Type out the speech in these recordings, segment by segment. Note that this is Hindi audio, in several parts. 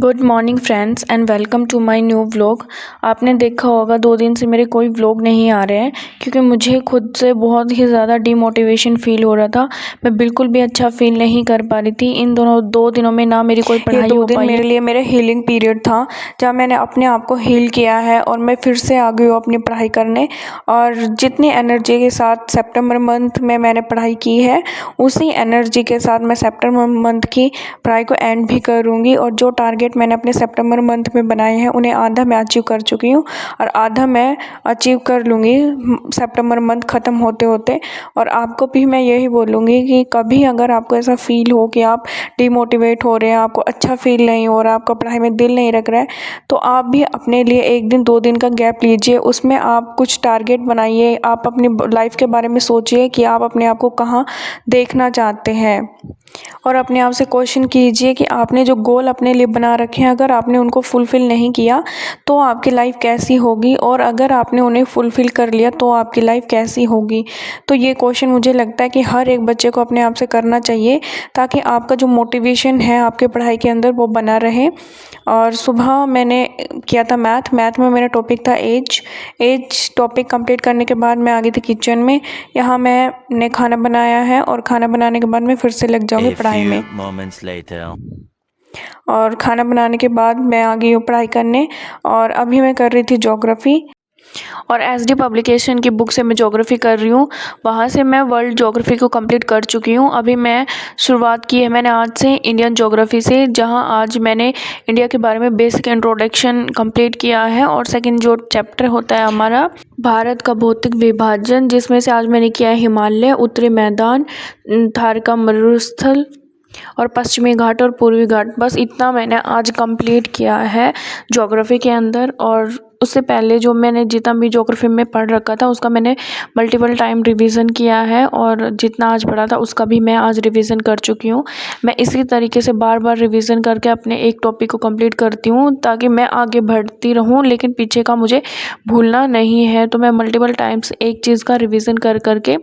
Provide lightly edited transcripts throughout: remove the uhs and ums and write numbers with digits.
Good morning friends and welcome to my new vlog. आपने देखा होगा 2 दिन से मेरे कोई व्लॉग नहीं आ रहे हैं क्योंकि मुझे खुद से बहुत ही ज़्यादा डिमोटिवेशन फील हो रहा था। मैं बिल्कुल भी अच्छा फील नहीं कर पा रही थी। इन दोनों 2 दिनों में ना मेरी कोई पढ़ाई हो पाई। मेरे लिए मेरे हीलिंग पीरियड था जहाँ मैंने अपने आप को हील किया है और मैं फिर से आ गई हूँ अपनी पढ़ाई करने। और जितनी एनर्जी के साथ सितंबर मंथ में मैंने पढ़ाई की है उसी एनर्जी के साथ मैं सितंबर मंथ की पढ़ाई को एंड भी करूँगी। और जो टारगेट मैंने अपने सितंबर मंथ में बनाए हैं उन्हें आधा मैं अचीव कर चुकी हूँ और आधा मैं अचीव कर लूँगी सितंबर मंथ ख़त्म होते होते। और आपको भी मैं यही बोलूँगी कि कभी अगर आपको ऐसा फील हो कि आप डिमोटिवेट हो रहे हैं, आपको अच्छा फील नहीं हो रहा, आपका पढ़ाई में दिल नहीं रख रहा है, तो आप भी अपने लिए 1 दिन 2 दिन का गैप लीजिए। उसमें आप कुछ टारगेट बनाइए, आप अपनी लाइफ के बारे में सोचिए कि आप अपने आप को कहाँ देखना चाहते हैं और अपने आप से क्वेश्चन कीजिए कि आपने जो गोल अपने लिए बना रखे हैं अगर आपने उनको फुलफ़िल नहीं किया तो आपकी लाइफ कैसी होगी, और अगर आपने उन्हें फुलफ़िल कर लिया तो आपकी लाइफ कैसी होगी। तो ये क्वेश्चन मुझे लगता है कि हर एक बच्चे को अपने आप से करना चाहिए ताकि आपका जो मोटिवेशन है आपके पढ़ाई के अंदर वो बना रहे। और सुबह मैंने किया था मैथ में मेरा टॉपिक था एज टॉपिक कंप्लीट करने के बाद मैं आ गई थी किचन में। यहाँ मैंने खाना बनाया है और खाना बनाने के बाद मैं फिर से लग जाऊँगी पढ़ाई में। और खाना बनाने के बाद मैं आ गई हूँ पढ़ाई करने और अभी मैं कर रही थी ज्योग्राफ़ी और एसडी पब्लिकेशन की बुक से मैं ज्योग्राफ़ी कर रही हूँ। वहाँ से मैं वर्ल्ड ज्योग्राफ़ी को कंप्लीट कर चुकी हूँ। अभी मैं शुरुआत की है मैंने आज से इंडियन ज्योग्राफ़ी से, जहाँ आज मैंने इंडिया के बारे में बेसिक इंट्रोडक्शन कंप्लीट किया है। और सेकंड जो चैप्टर होता है हमारा भारत का भौतिक विभाजन, जिसमें से आज मैंने किया है हिमालय, उत्तरी मैदान, थार का मरुस्थल और पश्चिमी घाट और पूर्वी घाट। बस इतना मैंने आज कंप्लीट किया है ज्योग्राफ़ी के अंदर। और उससे पहले जो मैंने जितना भी ज्योग्राफ़ी में पढ़ रखा था उसका मैंने मल्टीपल टाइम रिवीजन किया है और जितना आज पढ़ा था उसका भी मैं आज रिवीजन कर चुकी हूँ। मैं इसी तरीके से बार बार रिवीजन करके अपने एक टॉपिक को कंप्लीट करती हूँ ताकि मैं आगे बढ़ती रहूँ, लेकिन पीछे का मुझे भूलना नहीं है। तो मैं मल्टीपल टाइम्स एक चीज़ का रिवीजन कर करके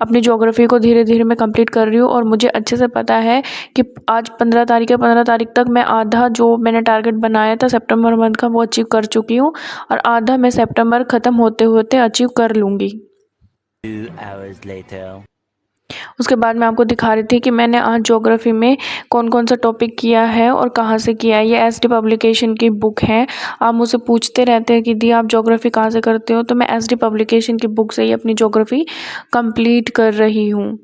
अपनी ज्योग्राफ़ी को धीरे धीरे मैं कंप्लीट कर रही हूँ। और मुझे अच्छे से पता है कि आज 15 तारीख है, 15 तारीख तक मैं आधा जो मैंने टारगेट बनाया था सितंबर मंथ का वो अचीव कर चुकी हूँ और आधा मैं सितंबर ख़त्म होते होते अचीव कर लूँगी। 2 hours later. उसके बाद मैं आपको दिखा रही थी कि मैंने आज ज्योग्राफ़ी में कौन कौन सा टॉपिक किया है और कहाँ से किया है। ये एसडी पब्लिकेशन की बुक है। आप मुझसे पूछते रहते हैं कि दी आप ज्योग्राफ़ी कहाँ से करते हो, तो मैं एसडी पब्लिकेशन की बुक से ही अपनी ज्योग्राफ़ी कंप्लीट कर रही हूँ।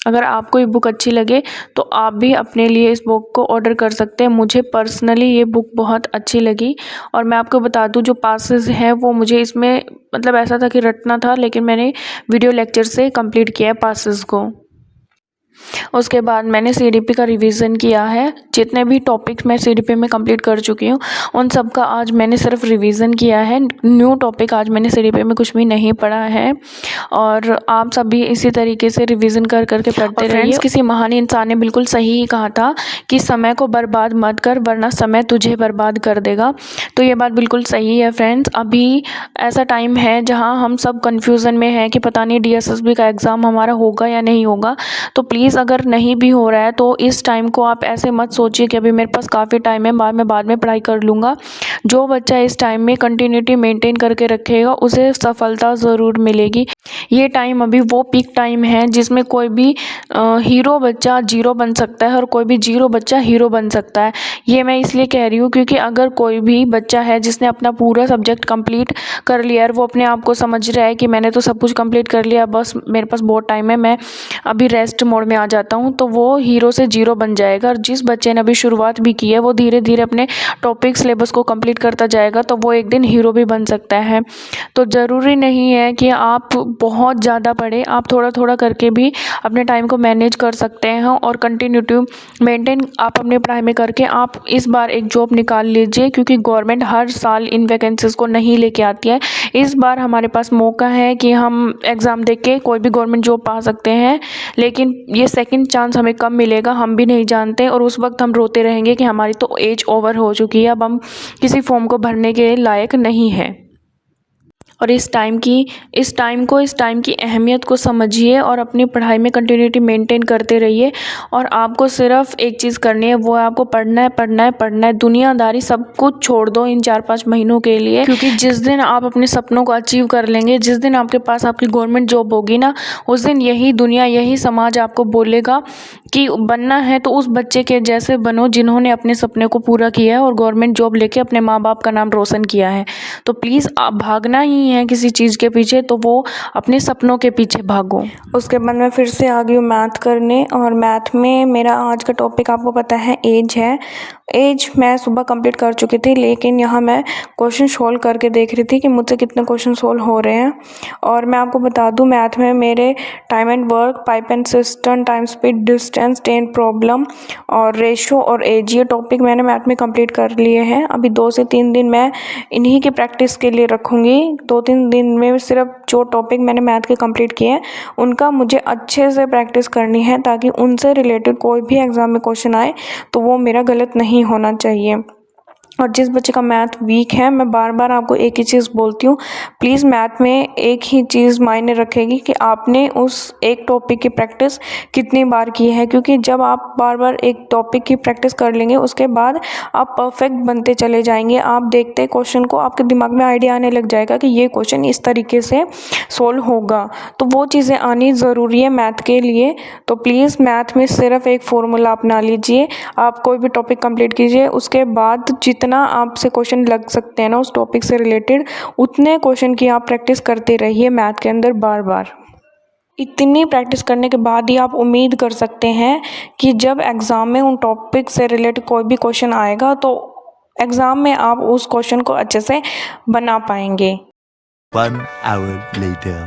अगर आपको ये बुक अच्छी लगे तो आप भी अपने लिए इस बुक को ऑर्डर कर सकते हैं। मुझे पर्सनली ये बुक बहुत अच्छी लगी। और मैं आपको बता दूं जो पासेस हैं वो मुझे इसमें मतलब ऐसा था कि रटना था, लेकिन मैंने वीडियो लेक्चर से कंप्लीट किया है पासेस को। उसके बाद मैंने सीडीपी का रिवीजन किया है। जितने भी टॉपिक्स मैं सीडीपी में कंप्लीट कर चुकी हूँ उन सब का आज मैंने सिर्फ रिवीजन किया है। न्यू टॉपिक आज मैंने सीडीपी में कुछ भी नहीं पढ़ा है। और आप सभी इसी तरीके से रिवीजन कर करके पढ़ते रहिए। किसी महान इंसान ने बिल्कुल सही ही कहा था कि समय को बर्बाद मत कर वरना समय तुझे बर्बाद कर देगा। तो ये बात बिल्कुल सही है फ्रेंड्स। अभी ऐसा टाइम है जहाँ हम सब कन्फ्यूज़न में हैं कि पता नहीं डीएसएसबी का एग्ज़ाम हमारा होगा या नहीं होगा। तो प्लीज़ अगर नहीं भी हो रहा है तो इस टाइम को आप ऐसे मत सोचिए कि अभी मेरे पास काफ़ी टाइम है, बाद में पढ़ाई कर लूँगा। जो बच्चा इस टाइम में कंटिन्यूटी मेंटेन करके रखेगा उसे सफलता ज़रूर मिलेगी। ये टाइम अभी वो पीक टाइम है जिसमें कोई भी हीरो बच्चा जीरो बन सकता है और कोई भी जीरो बच्चा हीरो बन सकता है। ये मैं इसलिए कह रही हूँ क्योंकि अगर कोई भी बच्चा है जिसने अपना पूरा सब्जेक्ट कंप्लीट कर लिया और वो अपने आप को समझ रहा है कि मैंने तो सब कुछ कंप्लीट कर लिया, बस मेरे पास बहुत टाइम है, मैं अभी रेस्ट मोड में आ जाता हूँ, तो वो हीरो से जीरो बन जाएगा। और जिस बच्चे ने अभी शुरुआत भी की है वो धीरे धीरे अपने टॉपिक सिलेबस को कंप्लीट करता जाएगा तो वो एक दिन हीरो भी बन सकता है। तो ज़रूरी नहीं है कि आप बहुत ज़्यादा पढ़ें, आप थोड़ा थोड़ा करके भी अपने टाइम को मैनेज कर सकते हैं और कंटिन्यूटी मेंटेन आप अपनी पढ़ाई में करके आप इस बार एक जॉब निकाल लीजिए। क्योंकि गवर्नमेंट हर साल इन वैकेंसीज़ को नहीं लेके आती है। इस बार हमारे पास मौका है कि हम एग्ज़ाम दे के कोई भी गवर्नमेंट जॉब पा सकते हैं, लेकिन ये सेकंड चांस हमें कब मिलेगा हम भी नहीं जानते। और उस वक्त हम रोते रहेंगे कि हमारी तो एज ओवर हो चुकी है, अब हम किसी फॉर्म को भरने के लायक नहीं है। और इस टाइम की अहमियत को समझिए और अपनी पढ़ाई में कंटिन्यूटी मेंटेन करते रहिए। और आपको सिर्फ एक चीज़ करनी है, वो है आपको पढ़ना है, पढ़ना है, पढ़ना है। दुनियादारी सब कुछ छोड़ दो इन 4-5 महीनों के लिए, क्योंकि जिस दिन आप अपने सपनों को अचीव कर लेंगे, जिस दिन आपके पास आपकी गवर्नमेंट जॉब होगी ना, उस दिन यही दुनिया, यही समाज आपको बोलेगा कि बनना है तो उस बच्चे के जैसे बनो जिन्होंने अपने सपने को पूरा किया है और गवर्नमेंट जॉब लेके अपने माँ बाप का नाम रोशन किया है। तो प्लीज़ आप भागना ही है किसी चीज़ के पीछे, तो वो अपने सपनों के पीछे भागो। उसके बाद मैं फिर से आ गई हूँ मैथ करने, और मैथ में मेरा आज का टॉपिक आपको पता है एज है। एज मैं सुबह कंप्लीट कर चुकी थी, लेकिन यहाँ मैं क्वेश्चन सोल्व करके देख रही थी कि मुझसे कितने क्वेश्चन सोल्व हो रहे हैं। और मैं आपको बता दूँ, मैथ में मेरे time and work, pipe and system, time speed, distance, ten problem और रेशो और एज, ये टॉपिक मैंने मैथ में कंप्लीट कर लिए हैं। अभी 2 से 3 दिन मैं इन्हीं की प्रैक्टिस के लिए रखूँगी। 2-3 दिन में सिर्फ जो टॉपिक मैंने मैथ के कंप्लीट किए हैं उनका मुझे अच्छे से प्रैक्टिस करनी है, ताकि उनसे रिलेटेड कोई भी एग्ज़ाम में क्वेश्चन आए तो वो मेरा गलत नहीं होना चाहिए। और जिस बच्चे का मैथ वीक है, मैं बार बार आपको एक ही चीज़ बोलती हूँ, प्लीज़ मैथ में एक ही चीज़ मायने रखेगी कि आपने उस एक टॉपिक की प्रैक्टिस कितनी बार की है। क्योंकि जब आप बार बार एक टॉपिक की प्रैक्टिस कर लेंगे, उसके बाद आप परफेक्ट बनते चले जाएंगे। आप देखते क्वेश्चन को, आपके दिमाग में आइडिया आने लग जाएगा कि ये क्वेश्चन इस तरीके से सोल्व होगा। तो वो चीज़ें आनी ज़रूरी है मैथ के लिए। तो प्लीज़ मैथ में सिर्फ एक फॉर्मूला अपना लीजिए। आप कोई भी टॉपिक कंप्लीट कीजिए, उसके बाद जितना आपसे क्वेश्चन लग सकते हैं ना उस टॉपिक से रिलेटेड, उतने क्वेश्चन की आप प्रैक्टिस करते रहिए मैथ के अंदर बार बार। इतनी प्रैक्टिस करने के बाद ही आप उम्मीद कर सकते हैं कि जब एग्ज़ाम में उन टॉपिक से रिलेटेड कोई भी क्वेश्चन आएगा तो एग्ज़ाम में आप उस क्वेश्चन को अच्छे से बना पाएंगे। 1 hour later.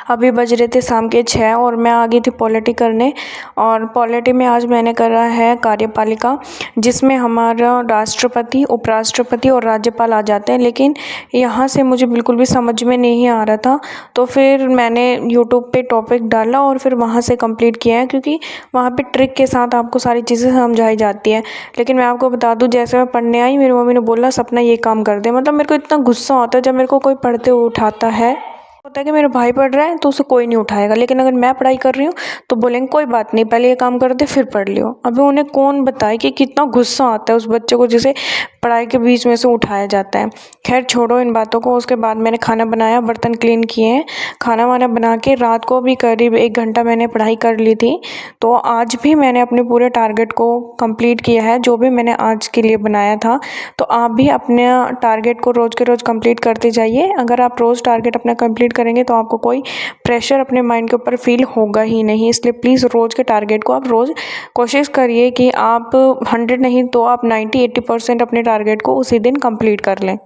अभी बज रहे थे शाम के 6 और मैं आ गई थी पॉलिटी करने। और पॉलिटी में आज मैंने करा है कार्यपालिका, जिसमें हमारा राष्ट्रपति, उपराष्ट्रपति और राज्यपाल आ जाते हैं। लेकिन यहाँ से मुझे बिल्कुल भी समझ में नहीं आ रहा था, तो फिर मैंने यूट्यूब पे टॉपिक डाला और फिर वहाँ से कंप्लीट किया है, क्योंकि वहाँ पे ट्रिक के साथ आपको सारी चीज़ें समझाई जाती हैं। लेकिन मैं आपको बता दूँ, जैसे मैं पढ़ने आई, मेरी मम्मी ने बोला सपना ये काम कर दे। मतलब मेरे को इतना गुस्सा आता है जब मेरे को कोई पढ़ते हुए उठाता है। होता है कि मेरा भाई पढ़ रहा है तो उसे कोई नहीं उठाएगा, लेकिन अगर मैं पढ़ाई कर रही हूँ तो बोलेंगे कोई बात नहीं, पहले ये काम कर दे फिर पढ़ लियो। अभी उन्हें कौन बताए कि कितना गुस्सा आता है उस बच्चे को जिसे पढ़ाई के बीच में से उठाया जाता है। खैर छोड़ो इन बातों को। उसके बाद मैंने खाना बनाया, बर्तन क्लीन किए हैं, खाना वाना बना के रात को भी करीब 1 घंटा मैंने पढ़ाई कर ली थी। तो आज भी मैंने अपने पूरे टारगेट को कंप्लीट किया है जो भी मैंने आज के लिए बनाया था। तो आप भी अपने टारगेट को रोज़ के रोज़ कंप्लीट करते जाइए। अगर आप रोज़ टारगेट अपना कंप्लीट करेंगे तो आपको कोई प्रेशर अपने माइंड के ऊपर फील होगा ही नहीं। इसलिए प्लीज़ रोज़ के टारगेट को आप रोज़ कोशिश करिए कि आप 100 नहीं तो आप 90-80% अपने टारगेट को उसी दिन कंप्लीट कर लें।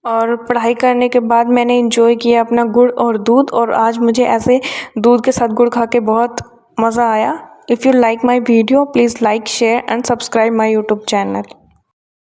और पढ़ाई करने के बाद मैंने एंजॉय किया अपना गुड़ और दूध, और आज मुझे ऐसे दूध के साथ गुड़ खा के बहुत मज़ा आया। If you like my video, please like, share and subscribe my YouTube channel.